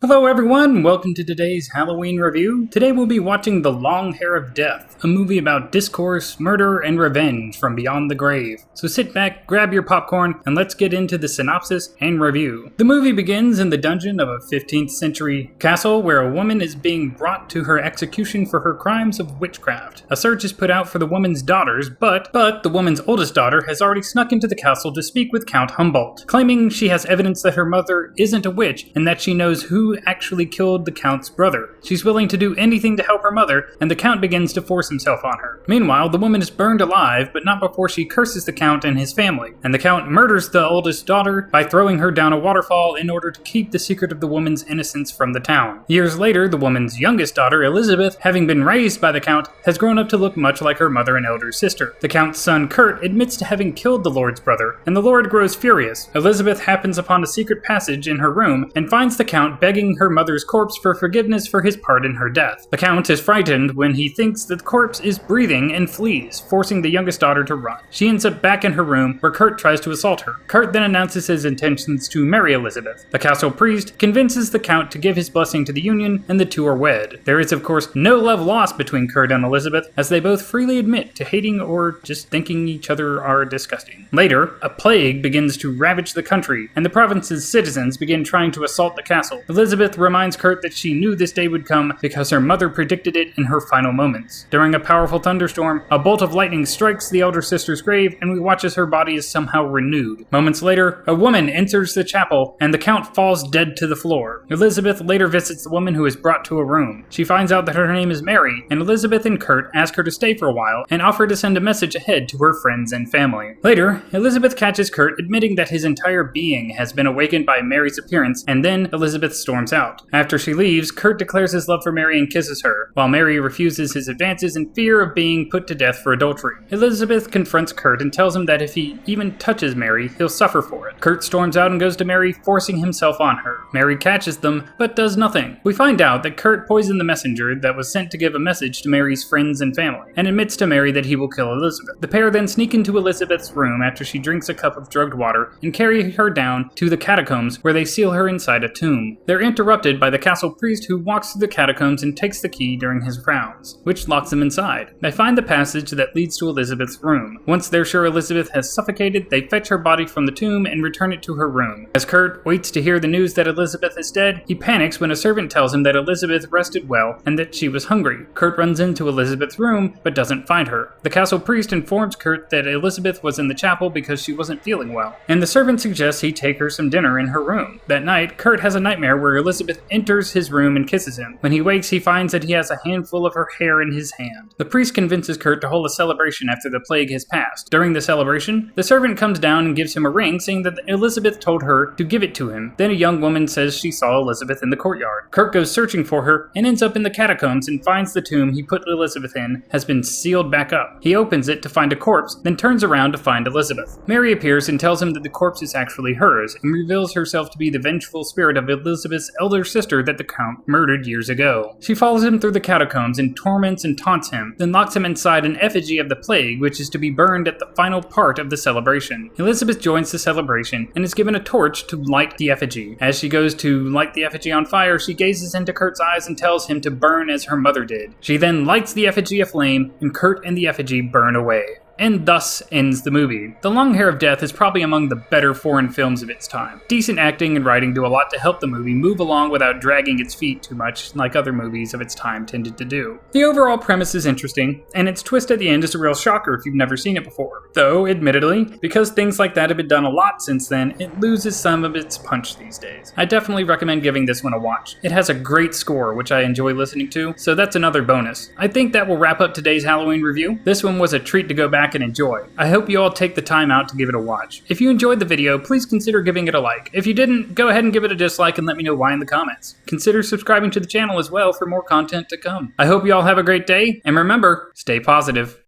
Hello everyone, welcome to today's Halloween review. Today we'll be watching The Long Hair of Death, a movie about discourse, murder, and revenge from beyond the grave. So sit back, grab your popcorn, and let's get into the synopsis and review. The movie begins in the dungeon of a 15th century castle where a woman is being brought to her execution for her crimes of witchcraft. A search is put out for the woman's daughters, but the woman's oldest daughter has already snuck into the castle to speak with Count Humboldt, claiming she has evidence that her mother isn't a witch and that she knows who actually killed the Count's brother. She's willing to do anything to help her mother, and the Count begins to force himself on her. Meanwhile, the woman is burned alive, but not before she curses the Count and his family, and the Count murders the oldest daughter by throwing her down a waterfall in order to keep the secret of the woman's innocence from the town. Years later, the woman's youngest daughter, Elizabeth, having been raised by the Count, has grown up to look much like her mother and elder sister. The Count's son, Kurt, admits to having killed the Lord's brother, and the Lord grows furious. Elizabeth happens upon a secret passage in her room and finds the Count begging her mother's corpse for forgiveness for his part in her death. The Count is frightened when he thinks that the corpse is breathing and flees, forcing the youngest daughter to run. She ends up back in her room where Kurt tries to assault her. Kurt then announces his intentions to marry Elizabeth. The castle priest convinces the Count to give his blessing to the union, and the two are wed. There is, of course, no love lost between Kurt and Elizabeth, as they both freely admit to hating or just thinking each other are disgusting. Later, a plague begins to ravage the country, and the province's citizens begin trying to assault the castle. Elizabeth reminds Kurt that she knew this day would come because her mother predicted it in her final moments. During a powerful thunderstorm, a bolt of lightning strikes the elder sister's grave, and we watch as her body is somehow renewed. Moments later, a woman enters the chapel, and the Count falls dead to the floor. Elizabeth later visits the woman who is brought to a room. She finds out that her name is Mary, and Elizabeth and Kurt ask her to stay for a while and offer to send a message ahead to her friends and family. Later, Elizabeth catches Kurt admitting that his entire being has been awakened by Mary's appearance, and then Elizabeth storms out. After she leaves, Kurt declares his love for Mary and kisses her, while Mary refuses his advances in fear of being put to death for adultery. Elizabeth confronts Kurt and tells him that if he even touches Mary, he'll suffer for it. Kurt storms out and goes to Mary, forcing himself on her. Mary catches them, but does nothing. We find out that Kurt poisoned the messenger that was sent to give a message to Mary's friends and family, and admits to Mary that he will kill Elizabeth. The pair then sneak into Elizabeth's room after she drinks a cup of drugged water and carry her down to the catacombs where they seal her inside a tomb. They're interrupted by the castle priest who walks through the catacombs and takes the key during his rounds, which locks them inside. They find the passage that leads to Elizabeth's room. Once they're sure Elizabeth has suffocated, they fetch her body from the tomb and return it to her room. As Kurt waits to hear the news that Elizabeth is dead, he panics when a servant tells him that Elizabeth rested well and that she was hungry. Kurt runs into Elizabeth's room, but doesn't find her. The castle priest informs Kurt that Elizabeth was in the chapel because she wasn't feeling well, and the servant suggests he take her some dinner in her room. That night, Kurt has a nightmare where Elizabeth enters his room and kisses him. When he wakes, he finds that he has a handful of her hair in his hand. The priest convinces Kurt to hold a celebration after the plague has passed. During the celebration, the servant comes down and gives him a ring, saying that Elizabeth told her to give it to him. Then a young woman says she saw Elizabeth in the courtyard. Kurt goes searching for her and ends up in the catacombs and finds the tomb he put Elizabeth in has been sealed back up. He opens it to find a corpse, then turns around to find Elizabeth. Mary appears and tells him that the corpse is actually hers, and reveals herself to be the vengeful spirit of Elizabeth's elder sister that the Count murdered years ago. She follows him through the catacombs and torments and taunts him, then locks him inside an effigy of the plague, which is to be burned at the final part of the celebration. Elizabeth joins the celebration and is given a torch to light the effigy. As she goes to light the effigy on fire, she gazes into Kurt's eyes and tells him to burn as her mother did. She then lights the effigy aflame, and Kurt and the effigy burn away. And thus ends the movie. The Long Hair of Death is probably among the better foreign films of its time. Decent acting and writing do a lot to help the movie move along without dragging its feet too much, like other movies of its time tended to do. The overall premise is interesting, and its twist at the end is a real shocker if you've never seen it before. Though, admittedly, because things like that have been done a lot since then, it loses some of its punch these days. I definitely recommend giving this one a watch. It has a great score, which I enjoy listening to, so that's another bonus. I think that will wrap up today's Halloween review. This one was a treat to go back and enjoy. I hope you all take the time out to give it a watch. If you enjoyed the video, please consider giving it a like. If you didn't, go ahead and give it a dislike and let me know why in the comments. Consider subscribing to the channel as well for more content to come. I hope you all have a great day, and remember, stay positive.